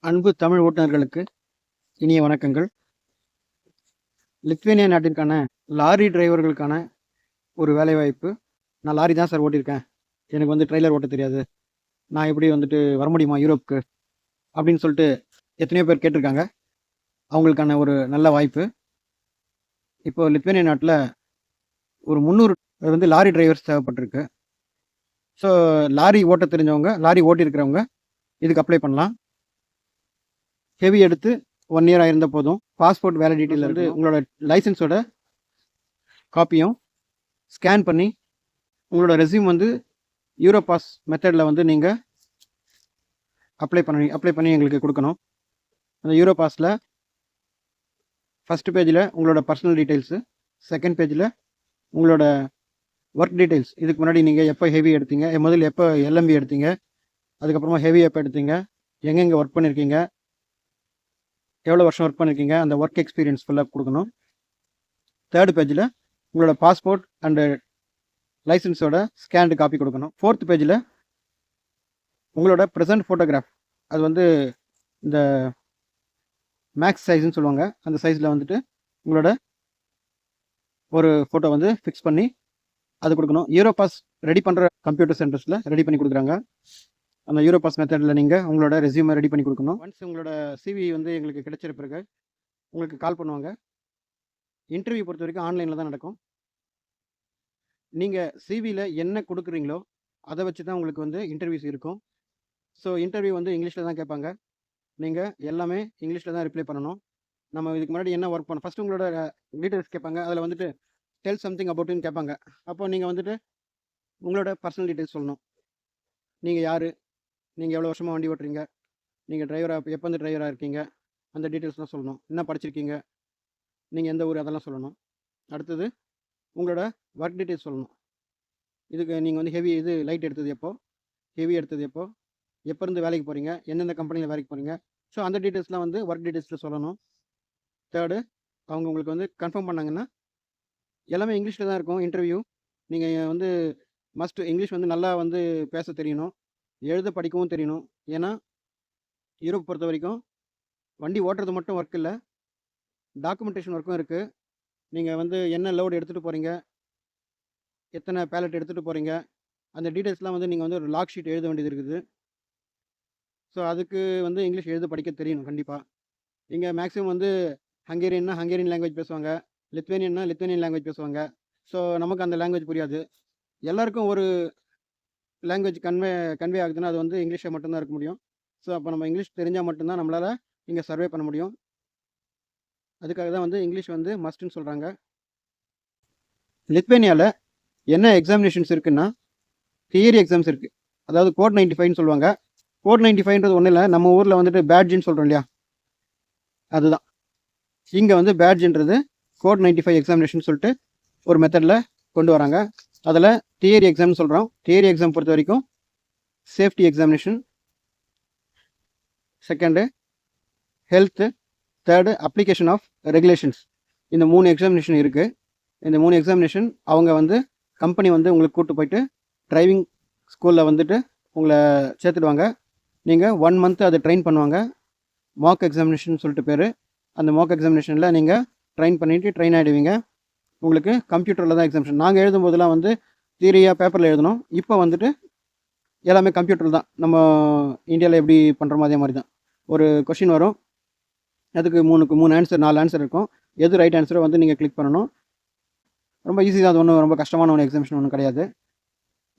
அன்பு தமிழ் ஓட்டுநர்களுக்கு இனிய வணக்கங்கள். லித்வேனியா நாட்டிற்கான லாரி டிரைவர்களுக்கான ஒரு வேலைவாய்ப்பு. நான் லாரி தான் சார் ஓட்டியிருக்கேன். எனக்கு வந்து ட்ரெய்லர் ஓட்ட தெரியாது. நான் எப்படி வந்துட்டு வர முடியுமா யூரோப்புக்கு? அப்படின்னு சொல்லிட்டு எத்தனையோ பேர் கேட்டிருக்காங்க. அவங்களுக்கான ஒரு நல்ல வாய்ப்பு. இப்போ லித்வேனியா நாட்டில் ஒரு 300 வந்து லாரி டிரைவர்ஸ் தேவைப்பட்டிருக்கு. ஸோ லாரி ஓட்ட தெரிஞ்சவங்க, லாரி ஓட்டியிருக்கிறவங்க இதுக்கு அப்ளை பண்ணலாம். ஹெவி எடுத்து 1 இயர் ஆயிருந்தால் போதும். பாஸ்போர்ட் வேலிடிட்டியில் வந்து உங்களோட லைசன்ஸோட காப்பியும் ஸ்கேன் பண்ணி உங்களோட ரெஸ்யூம் வந்து யூரோபாஸ் மெத்தடில் வந்து நீங்கள் அப்ளை பண்ணி எங்களுக்கு கொடுக்கணும். அந்த யூரோபாஸில் ஃபஸ்ட்டு பேஜில் உங்களோட பர்சனல் டீட்டெயில்ஸு, செகண்ட் பேஜில் உங்களோட ஒர்க் டீட்டெயில்ஸ். இதுக்கு முன்னாடி நீங்கள் எப்போ ஹெவி எடுத்தீங்க, முதல்ல எப்போ எல்எம்பி எடுத்தீங்க, அதுக்கப்புறமா ஹெவி எப்போ எடுத்தீங்க, எங்கெங்கே ஒர்க் பண்ணியிருக்கீங்க, எவ்வளோ வருஷம் ஒர்க் பண்ணியிருக்கீங்க, அந்த ஒர்க் எக்ஸ்பீரியன்ஸ் ஃபுல்லாக கொடுக்கணும். தேர்ட் பேஜில் உங்களோட பாஸ்போர்ட் அண்டு லைசன்ஸோட ஸ்கேன்டு காப்பி கொடுக்கணும். ஃபோர்த் பேஜில் உங்களோட ப்ரெசன்ட் ஃபோட்டோகிராஃப், அது வந்து இந்த மேக்ஸ் சைஸ்ன்னு சொல்லுவாங்க, அந்த சைஸில் வந்துட்டு உங்களோட ஒரு ஃபோட்டோ வந்து ஃபிக்ஸ் பண்ணி அது கொடுக்கணும். யூரோபாஸ் ரெடி பண்ணுற கம்ப்யூட்டர் சென்டர்ஸில் ரெடி பண்ணி கொடுக்குறாங்க. அந்த யூரோபாஸ் மெத்தடில் நீங்கள் உங்களோட ரெஸ்யூமை ரெடி பண்ணி கொடுக்கணும். ஒன்ஸ் உங்களோட சிவி வந்து எங்களுக்கு கிடைச்சிற பிறகு உங்களுக்கு கால் பண்ணுவாங்க. இன்டர்வியூ பொறுத்த வரைக்கும் ஆன்லைனில் தான் நடக்கும். நீங்கள் சிவியில் என்ன கொடுக்குறீங்களோ அதை வச்சு தான் உங்களுக்கு வந்து இன்டர்வியூஸ் இருக்கும். ஸோ இன்டர்வியூ வந்து இங்கிலீஷில் தான் கேட்பாங்க. நீங்கள் எல்லாமே இங்கிலீஷில் தான் ரிப்ளை பண்ணணும். நம்ம இதுக்கு முன்னாடி என்ன ஒர்க் பண்ணோம், ஃபஸ்ட்டு உங்களோட டீட்டெயில்ஸ் கேட்பாங்க. அதில் வந்துட்டு டெல் சம்திங் அபவுட்னு கேட்பாங்க. அப்போ நீங்கள் வந்துட்டு உங்களோட பர்சனல் டீட்டெயில்ஸ் சொல்லணும். நீங்கள் யார், நீங்கள் எவ்வளோ வருஷமாக வண்டி ஓட்டுறீங்க, நீங்கள் டிரைவராக எப்போ வந்து டிரைவராக இருக்கீங்க, அந்த டீட்டெயில்ஸ்லாம் சொல்லணும். என்ன படிச்சிருக்கீங்க, நீங்கள் எந்த ஊர், அதெல்லாம் சொல்லணும். அடுத்தது உங்களோட ஒர்க் டீட்டெயில்ஸ் சொல்லணும். இதுக்கு நீங்கள் வந்து ஹெவி இது லைட் எடுத்தது எப்போ, ஹெவி எடுத்தது எப்போ இருந்து வேலைக்கு போகிறீங்க, எந்தெந்த கம்பெனியில் வேலைக்கு போகிறீங்க. ஸோ அந்த டீட்டெயில்ஸ்லாம் வந்து ஒர்க் டீட்டெயில்ஸில் சொல்லணும். தேர்டு, அவங்க உங்களுக்கு வந்து கன்ஃபார்ம் பண்ணாங்கன்னா எல்லாமே இங்கிலீஷில் தான் இருக்கும் இன்டர்வியூ. நீங்கள் வந்து மஸ்ட் இங்கிலீஷ் வந்து நல்லா வந்து பேச தெரியணும், எழுத படிக்கவும் தெரியணும். ஏன்னா யூரோப் பொறுத்த வரைக்கும் வண்டி ஓட்டுறது மட்டும் ஒர்க் இல்லை, டாக்குமெண்டேஷன் ஒர்க்கும் இருக்குது. நீங்கள் வந்து என்ன லோடு எடுத்துகிட்டு போகிறீங்க, எத்தனை பேலட் எடுத்துகிட்டு போகிறீங்க, அந்த டீட்டெயில்ஸ்லாம் வந்து நீங்கள் வந்து ஒரு லாக் ஷீட் எழுத வேண்டியது இருக்குது. ஸோ அதுக்கு வந்து இங்கிலீஷ் எழுத படிக்க தெரியணும் கண்டிப்பாக. இங்கே மேக்ஸிமம் வந்து ஹங்கேரியன்னா ஹங்கேரியன் லாங்குவேஜ் பேசுவாங்க, லித்வேனியன்னா லித்வேனியன் லாங்குவேஜ் பேசுவாங்க. ஸோ நமக்கு அந்த லாங்குவேஜ் புரியாது. எல்லாருக்கும் ஒரு லாங்குவேஜ் கன்வே ஆகுதுன்னா அது வந்து இங்கிலீஷில் மட்டும்தான் இருக்க முடியும். ஸோ அப்போ நம்ம இங்கிலீஷ் தெரிஞ்சால் மட்டும்தான் நம்மளால் இங்கே சர்வே பண்ண முடியும். அதுக்காக தான் வந்து இங்கிலீஷ் வந்து மஸ்ட்டுன்னு சொல்கிறாங்க. லித்வேனியாவில் என்ன எக்ஸாமினேஷன்ஸ் இருக்குன்னா, தியரி எக்ஸாம்ஸ் இருக்குது. அதாவது கோட் 95ன்னு சொல்லுவாங்க. கோட் 95ன்றது ஒன்றும் இல்லை, நம்ம ஊரில் வந்துட்டு பேட்ஜின்னு சொல்கிறோம் இல்லையா, அதுதான். இங்கே வந்து பேட்ஜ்ன்றது கோட் 95 எக்ஸாமினேஷன் சொல்லிட்டு ஒரு மெத்தடில் கொண்டு வராங்க. அதில் தியரி எக்ஸாம்னு சொல்கிறோம். தியரி எக்ஸாம் பொறுத்த வரைக்கும் safety examination, second health, third application of regulations. இந்த 3 எக்ஸாமினேஷன் இருக்குது. இந்த 3 எக்ஸாமினேஷன் அவங்க வந்து கம்பெனி வந்து உங்களுக்கு கூப்பிட்டு போயிட்டு டிரைவிங் ஸ்கூலில் வந்துட்டு உங்களை சேர்த்துடுவாங்க. நீங்கள் 1 மந்த் அதை ட்ரெயின் பண்ணுவாங்க. மாக் எக்ஸாமினேஷன் சொல்லிட்டு பேர். அந்த மாக் எக்ஸாமினேஷனில் நீங்கள் ட்ரெயின் ஆகிடுவீங்க. உங்களுக்கு கம்ப்யூட்டரில் தான் எக்ஸாமினேஷன். நாங்கள் எழுதும்போதெல்லாம் வந்து தியரியாக பேப்பரில் எழுதணும். இப்போ வந்துட்டு எல்லாமே கம்ப்யூட்டரில் தான். நம்ம இந்தியாவில் எப்படி பண்ணுறோமோ அதே மாதிரி தான். ஒரு கொஷின் வரும், அதுக்கு 3 ஆன்சர் 4 ஆன்சர் இருக்கும். எது ரைட் ஆன்சரோ வந்து நீங்கள் கிளிக் பண்ணணும். ரொம்ப ஈஸி தான். அது ஒன்றும் ரொம்ப கஷ்டமான எக்ஸாமினேஷன் ஒன்றும் கிடையாது.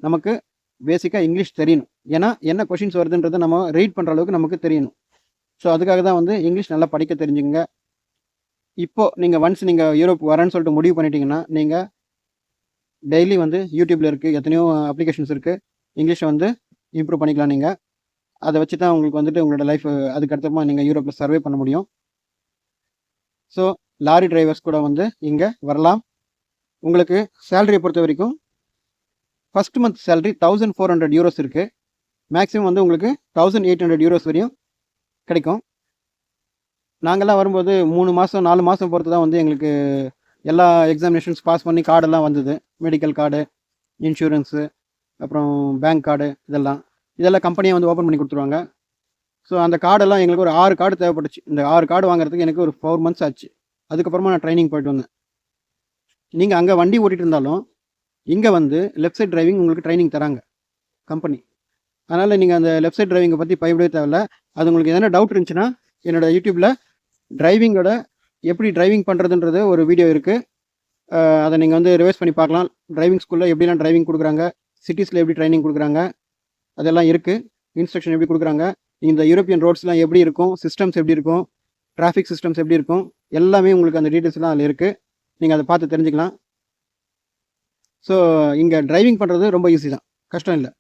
நமக்கு பேசிக்காக இங்கிலீஷ் தெரியணும். ஏன்னா என்ன கொஷின்ஸ் வருதுன்றதை நம்ம ரீட் பண்ணுற அளவுக்கு நமக்கு தெரியணும். ஸோ அதுக்காக தான் வந்து இங்கிலீஷ் நல்லா படிக்க தெரிஞ்சுங்க. இப்போது நீங்கள் ஒன்ஸ் நீங்கள் யூரோப் வரேன்னு சொல்லிட்டு முடிவு பண்ணிட்டீங்கன்னா, நீங்கள் டெய்லி வந்து யூடியூப்பில் இருக்குது, எத்தனையோ அப்ளிகேஷன்ஸ் இருக்குது, இங்கிலீஷை வந்து இம்ப்ரூவ் பண்ணிக்கலாம். நீங்கள் அதை வச்சு தான் உங்களுக்கு வந்துட்டு உங்களோட லைஃப் அதுக்கடுத்தமா நீங்கள் யூரோப்பில் சர்வே பண்ண முடியும். ஸோ லாரி டிரைவர்ஸ் கூட வந்து இங்கே வரலாம். உங்களுக்கு சேலரியை பொறுத்த வரைக்கும் ஃபஸ்ட் மந்த் சேலரி 1400 யூரோஸ் இருக்குது. மேக்ஸிமம் வந்து உங்களுக்கு 1800 யூரோஸ் வரையும் கிடைக்கும். நாங்கள்லாம் வரும்போது 3 மாதம் 4 மாதம் பொறுத்து தான் வந்து எங்களுக்கு எல்லா எக்ஸாமினேஷன்ஸ் பாஸ் பண்ணி கார்டெல்லாம் வந்தது. மெடிக்கல் கார்டு, இன்சூரன்ஸு, அப்புறம் பேங்க் கார்டு, இதெல்லாம் கம்பெனியை வந்து ஓப்பன் பண்ணி கொடுத்துருவாங்க. ஸோ அந்த கார்டெல்லாம் எங்களுக்கு ஒரு 6 கார்டு தேவைப்பட்டுச்சு. இந்த 6 கார்டு வாங்குறதுக்கு எனக்கு ஒரு 4 மந்த்ஸ் ஆச்சு. அதுக்கப்புறமா நான் ட்ரைனிங் போயிட்டு வந்தேன். நீங்கள் அங்கே வண்டி ஓட்டிகிட்டு இருந்தாலும் இங்கே வந்து லெஃப்ட் சைட் டிரைவிங் உங்களுக்கு ட்ரைனிங் தராங்க கம்பெனி. அதனால் நீங்கள் அந்த லெஃப்ட் சைட் டிரைவிங்கை பற்றி பயப்படவே தேவையில்ல. அது உங்களுக்கு எதனா டவுட் இருந்துச்சுன்னா என்னோடய யூடியூப்பில் டிரைவிங்கோட எப்படி டிரைவிங் பண்ணுறதுன்றது ஒரு வீடியோ இருக்குது. அதை நீங்கள் வந்து ரிவைஸ் பண்ணி பார்க்கலாம். டிரைவிங் ஸ்கூலில் எப்படிலாம் டிரைவிங் கொடுக்குறாங்க, சிட்டிஸில் எப்படி ட்ரைனிங் கொடுக்குறாங்க, அதெல்லாம் இருக்குது. இன்ஸ்ட்ரக்ஷன் எப்படி கொடுக்குறாங்க, இந்த யூரோப்பியன் ரோட்ஸ்லாம் எப்படி இருக்கும், சிஸ்டம்ஸ் எப்படி இருக்கும், டிராஃபிக் சிஸ்டம்ஸ் எப்படி இருக்கும், எல்லாமே உங்களுக்கு அந்த டீட்டெயில்ஸ்லாம் அதில் இருக்குது. நீங்கள் அதை பார்த்து தெரிஞ்சுக்கலாம். ஸோ இங்கே டிரைவிங் பண்ணுறது ரொம்ப ஈஸி தான், கஷ்டம் இல்லை.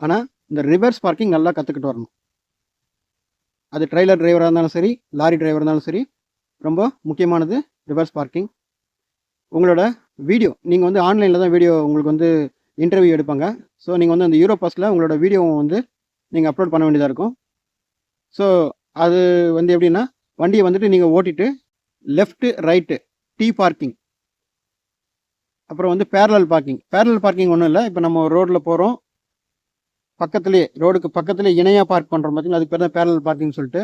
ஆனால் இந்த ரிவர்ஸ் பார்க்கிங் நல்லா கற்றுக்கிட்டு வரணும். அது ட்ரெய்லர் டிரைவராக இருந்தாலும் சரி, லாரி டிரைவராக இருந்தாலும் சரி, ரொம்ப முக்கியமானது ரிவர்ஸ் பார்க்கிங். உங்களோட வீடியோ நீங்கள் வந்து ஆன்லைனில் தான் வீடியோ உங்களுக்கு வந்து இன்டர்வியூ எடுப்பாங்க. ஸோ நீங்கள் வந்து அந்த யூரோபாஸில் உங்களோட வீடியோவை வந்து நீங்கள் அப்லோட் பண்ண வேண்டியதாக இருக்கும். ஸோ அது வந்து எப்படின்னா, வண்டியை வந்துட்டு நீங்கள் ஓட்டிட்டு லெஃப்ட்டு ரைட்டு T பார்க்கிங், அப்புறம் வந்து பேரலல் பார்க்கிங். பேரலல் பார்க்கிங் ஒன்றும் இல்லை, இப்போ நம்ம ரோட்டில் போகிறோம், பக்கத்துலேயே ரோடுக்கு பக்கத்துலேயே இணையாக பார்க் பண்ணுறோம் பார்த்தீங்கன்னா, அதுக்கு பேர் தான் பேரலல் பார்க்கிங் சொல்லிட்டு.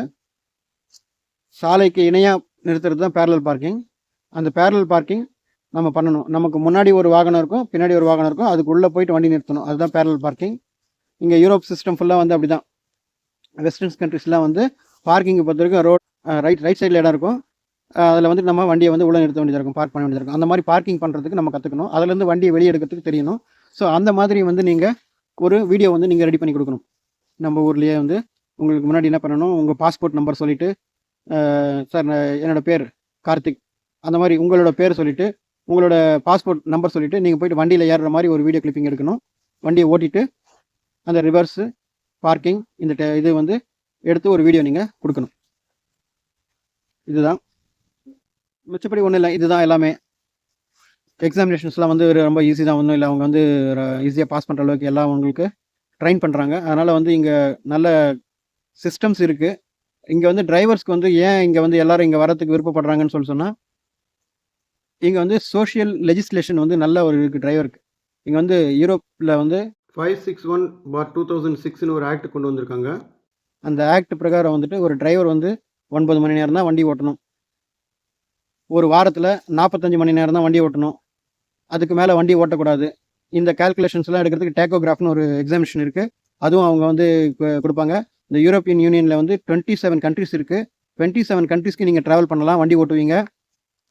சாலைக்கு இணையாக நிறுத்துறது தான் பேரலல் பார்க்கிங். அந்த பேரலல் பார்க்கிங் நம்ம பண்ணணும். நமக்கு முன்னாடி ஒரு வாகனம் இருக்கும், பின்னாடி ஒரு வாகனம் இருக்கும், அதுக்குள்ளே போயிட்டு வண்டி நிறுத்தணும். அதுதான் பேரலல் பார்க்கிங். இங்கே யூரோப் சிஸ்டம் ஃபுல்லாக வந்து அப்படி தான். வெஸ்டர்ன்ஸ் கண்ட்ரிஸ்லாம் வந்து பார்க்கிங்கை பொறுத்த வரைக்கும் ரைட் சைடில் இடம் இருக்கும். அதில் வந்து நம்ம வண்டியை வந்து உள்ளே நிறுத்த வேண்டியதாக இருக்கும், பார்க் பண்ண வேண்டியதாக இருக்கும். அந்த மாதிரி பார்க்கிங் பண்ணுறதுக்கு நம்ம கற்றுக்கணும். அதுலேருந்து வண்டியை வெளியே எடுக்கிறதுக்கு தெரியணும். ஸோ அந்த மாதிரி வந்து நீங்கள் ஒரு வீடியோ வந்து நீங்கள் ரெடி பண்ணி கொடுக்கணும். நம்ம ஊர்லேயே வந்து உங்களுக்கு முன்னாடி என்ன பண்ணணும், உங்கள் பாஸ்போர்ட் நம்பர் சொல்லிவிட்டு, சார் என்னோடய பேர் கார்த்திக், அந்த மாதிரி உங்களோட பேர் சொல்லிவிட்டு, உங்களோட பாஸ்போர்ட் நம்பர் சொல்லிவிட்டு நீங்கள் போய்ட்டு வண்டியில் ஏறுற மாதிரி ஒரு வீடியோ கிளிப்பிங் எடுக்கணும். வண்டியை ஓட்டிட்டு அந்த ரிவர்ஸு பார்க்கிங் இது வந்து எடுத்து ஒரு வீடியோ நீங்கள் கொடுக்கணும். இதுதான், மிச்சப்படி ஒன்றும் இல்லை. இதுதான் எல்லாமே. எக்ஸாமினேஷன்ஸ்லாம் வந்து ரொம்ப ஈஸி தான், ஒன்றும் இல்லை. அவங்க வந்து ஈஸியாக பாஸ் பண்ணுற அளவுக்கு எல்லாம் உங்களுக்கு ட்ரைன் பண்ணுறாங்க. அதனால் வந்து இங்கே நல்ல சிஸ்டம்ஸ் இருக்குது. இங்கே வந்து டிரைவர்ஸ்க்கு வந்து ஏன் இங்கே வந்து எல்லோரும் இங்கே வரத்துக்கு விருப்பப்படுறாங்கன்னு சொன்னால், இங்கே வந்து சோஷியல் லெஜிஸ்லேஷன் வந்து நல்ல ஒரு இருக்குது டிரைவருக்கு. இங்கே வந்து யூரோப்பில் வந்து 561/2006ன்னு ஒரு ஆக்ட் கொண்டு வந்திருக்காங்க. அந்த ஆக்ட் பிரகாரம் வந்துட்டு ஒரு டிரைவர் வந்து 9 மணி நேரம் தான் வண்டி ஓட்டணும். ஒரு வாரத்தில் 45 மணி நேரம் தான் வண்டி ஓட்டணும். அதுக்கு மேலே வண்டி ஓட்டக்கூடாது. இந்த கால்குலேஷன்ஸ்லாம் எடுக்கிறதுக்கு டேக்கோகிராஃப்னு ஒரு எக்ஸாமினேஷன் இருக்குது. அதுவும் அவங்க வந்து கொடுப்பாங்க. இந்த யூரோப்பியன் யூனியனில் வந்து 27 கண்ட்ரிஸ் இருக்குது. 27 கண்ட்ரிஸ்க்கு நீங்கள் ட்ராவல் பண்ணலாம், வண்டி ஓட்டுவீங்க.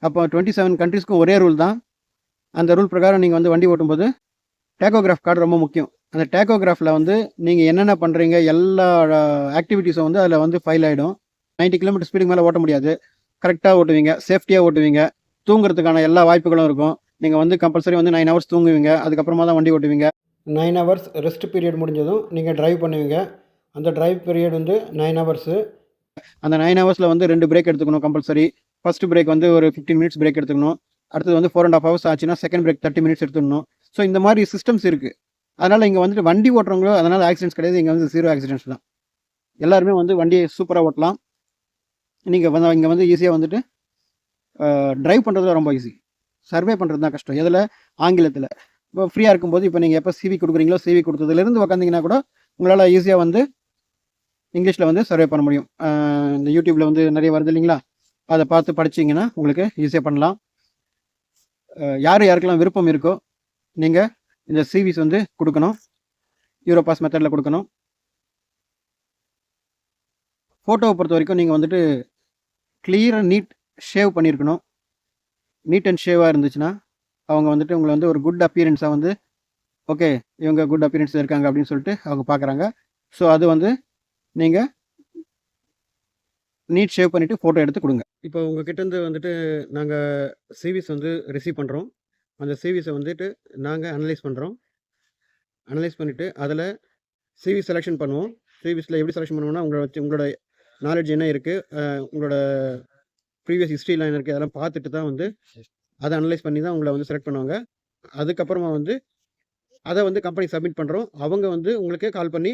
அப்போ 27 கண்ட்ரிஸ்க்கும் ஒரே ரூல் தான். அந்த ரூல் பிரகாரம் நீங்கள் வந்து வண்டி ஓட்டும்போது டேக்கோகிராஃப் கார்டு ரொம்ப முக்கியம். அந்த டேக்கோகிராஃபில் வந்து நீங்கள் என்னென்ன பண்ணுறீங்க எல்லா ஆக்டிவிட்டீஸும் வந்து அதில் வந்து ஃபைல் ஆகிடும். 90 கிலோமீட்டர் ஸ்பீடுக்கு மேலே ஓட்ட முடியாது. கரெக்டாக ஓட்டுவீங்க, சேஃப்டியாக ஓட்டுவீங்க, தூங்குறதுக்கான எல்லா வாய்ப்புகளும் இருக்கும். நீங்கள் வந்து கம்பல்சரி வந்து 9 ஹவர்ஸ் தூங்குவீங்க, அதுக்கப்புறமா தான் வண்டி ஓட்டுவீங்க. 9 ஹவர்ஸ் ரெஸ்ட் பீரியட் முடிஞ்சதும் நீங்கள் ட்ரைவ் பண்ணுவீங்க. அந்த ட்ரைவ் பீரியட் வந்து 9 ஹவர்ஸு. அந்த 9 ஹவர்ஸில் வந்து 2 பிரேக் எடுத்துக்கணும் கம்பல்சரி. ஃபஸ்ட்டு பிரேக் வந்து ஒரு 15 மினிட்ஸ் பிரேக் எடுத்துக்கணும். அடுத்தது வந்து 4.5 ஹவர்ஸ் ஆச்சுன்னா செகண்ட் பிரேக் 30 மினிட்ஸ் எடுத்துக்கணும். ஸோ இந்த மாதிரி சிஸ்டம்ஸ் இருக்குது. அதனால் இங்கே வந்துட்டு வண்டி ஓட்டுறவங்களோ அதனால் ஆக்சிடென்ட்ஸ் கிடையாது. இங்கே வந்து 0 ஆக்சிடென்ட்ஸ் தான். எல்லாருமே வந்து வண்டியை சூப்பராக ஓட்டலாம். நீங்கள் வந்து இங்கே வந்து ஈஸியாக வந்துட்டு ட்ரைவ் பண்ணுறதுல ரொம்ப ஈஸி. சர்வே பண்ணுறது தான் கஷ்டம். எதில்? ஆங்கிலத்தில். இப்போ ஃப்ரீயாக இருக்கும்போது இப்போ நீங்கள் எப்போ சிவி கொடுக்குறீங்களோ சிவி கொடுத்ததுலேருந்து உக்காந்திங்கன்னா கூட உங்களால் ஈஸியாக வந்து இங்கிலீஷில் வந்து சர்வே பண்ண முடியும். இந்த யூடியூப்பில் வந்து நிறைய வருது இல்லைங்களா, அதை பார்த்து படிச்சிங்கன்னா உங்களுக்கு ஈஸியாக பண்ணலாம். யாருக்கெல்லாம் விருப்பம் இருக்கோ நீங்கள் இந்த சிவிஸ் வந்து கொடுக்கணும், யூரோபாஸ் மெத்தடில் கொடுக்கணும். ஃபோட்டோவை பொறுத்த வரைக்கும் நீங்கள் வந்துட்டு கிளியராக நீட் ஷேவ் பண்ணியிருக்கணும். நீட் அண்ட் ஷேவாக இருந்துச்சுன்னா அவங்க வந்துட்டு உங்களை வந்து ஒரு குட் அப்பியரன்ஸாக வந்து ஓகே இவங்க குட் அப்பியரன்ஸில் இருக்காங்க அப்படின்னு சொல்லிட்டு அவங்க பார்க்குறாங்க. ஸோ அது வந்து நீங்கள் நீட் ஷேவ் பண்ணிவிட்டு ஃபோட்டோ எடுத்து கொடுங்க. இப்போ உங்கள் கிட்டேருந்து வந்துட்டு நாங்கள் சிவிஸ் வந்து ரிசீவ் பண்ணுறோம். அந்த சிவிஸை வந்துட்டு நாங்கள் அனலைஸ் பண்ணுறோம். அனலைஸ் பண்ணிவிட்டு அதில் சிவி செலெக்ஷன் பண்ணுவோம். சிவிஸில் எப்படி செலெக்ஷன் பண்ணுவோம்னா உங்களோட நாலேஜ் என்ன இருக்குது, உங்களோட ப்ரீவியஸ் ஹிஸ்ட்ரிலாம் என்ன இருக்குது, அதெல்லாம் பார்த்துட்டு தான் வந்து அதை அனலைஸ் பண்ணி தான் உங்களை வந்து செலக்ட் பண்ணுவாங்க. அதுக்கப்புறமா வந்து அதை வந்து கம்பெனி சப்மிட் பண்ணுறோம். அவங்க வந்து உங்களுக்கு கால் பண்ணி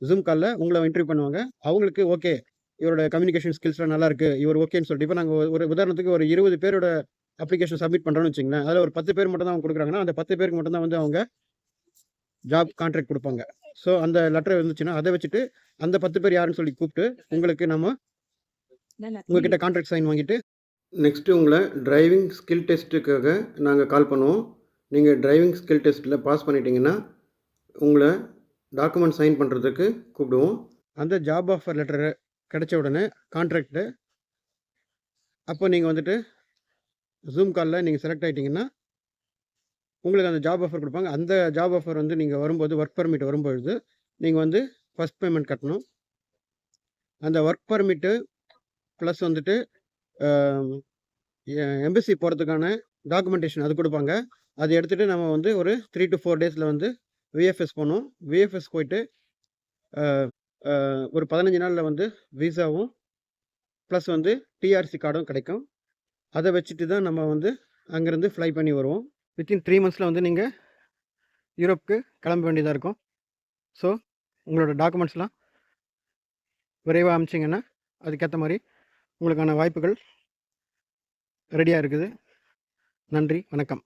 ஜூம் காலில் உங்களை இன்டர்வியூ பண்ணுவாங்க. அவங்களுக்கு ஓகே இவரோட கம்யூனிகேஷன் ஸ்கில்ஸ்லாம் நல்லா இருக்குது, இவர் ஓகேன்னு சொல்லிட்டு இப்போ நாங்கள் ஒரு உதாரணத்துக்கு ஒரு 20 பேரோட அப்ளிகேஷன் சப்மிட் பண்ணுறோன்னு வச்சுங்களேன். அதில் ஒரு 10 பேர் மட்டும் தான் அவங்க கொடுக்குறாங்கன்னா அந்த 10 பேருக்கு மட்டும் தான் வந்து அவங்க ஜாப் கான்ட்ராக்ட் கொடுப்பாங்க. ஸோ அந்த லெட்டர் இருந்துச்சுன்னா அதை வச்சுட்டு அந்த 10 பேர் யாருன்னு சொல்லி கூப்பிட்டு உங்களுக்கு நம்ம உங்ககிட்ட கான்ட்ராக்ட் சைன் வாங்கிட்டு நெக்ஸ்ட்டு உங்களை டிரைவிங் ஸ்கில் டெஸ்ட்டுக்காக நாங்கள் கால் பண்ணுவோம். நீங்கள் டிரைவிங் ஸ்கில் டெஸ்ட்டில் பாஸ் பண்ணிட்டீங்கன்னா உங்களை டாக்குமெண்ட் சைன் பண்ணுறதுக்கு கூப்பிடுவோம். அந்த ஜாப் ஆஃபர் லெட்டரை கிடைச்ச உடனே கான்ட்ராக்டு அப்போ நீங்கள் வந்துட்டு ஜூம் காலில் நீங்கள் செலக்ட் ஆகிட்டிங்கன்னா உங்களுக்கு அந்த ஜாப் ஆஃபர் கொடுப்பாங்க. அந்த ஜாப் ஆஃபர் வந்து நீங்கள் வரும்போது ஒர்க் பர்மிட் வரும்பொழுது நீங்கள் வந்து ஃபஸ்ட் பேமெண்ட் கட்டணும். அந்த ஒர்க் பர்மிட்டு ப்ளஸ் வந்துட்டு எம்பசி போகிறதுக்கான டாக்குமெண்டேஷன் அது கொடுப்பாங்க. அதை எடுத்துகிட்டு நம்ம வந்து ஒரு 3 to 4 டேஸில் வந்து விஎஃப்எஸ் போகணும். விஎஃப்எஸ் போயிட்டு ஒரு 15 நாளில் வந்து விசாவும் ப்ளஸ் வந்து டிஆர்சி கார்டும் கிடைக்கும். அதை வச்சுட்டு தான் நம்ம வந்து அங்கேருந்து ஃப்ளை பண்ணி வருவோம். வித்தின் 3 மந்த்ஸில் வந்து நீங்கள் யூரோப்புக்கு கிளம்ப வேண்டியதாக இருக்கும். ஸோ உங்களோட டாக்குமெண்ட்ஸ்லாம் விரைவாக அனுப்பிச்சிங்கன்னா அதுக்கேற்ற மாதிரி உங்களுக்கான வாய்ப்புகள் ரெடியாக இருக்குது. நன்றி, வணக்கம்.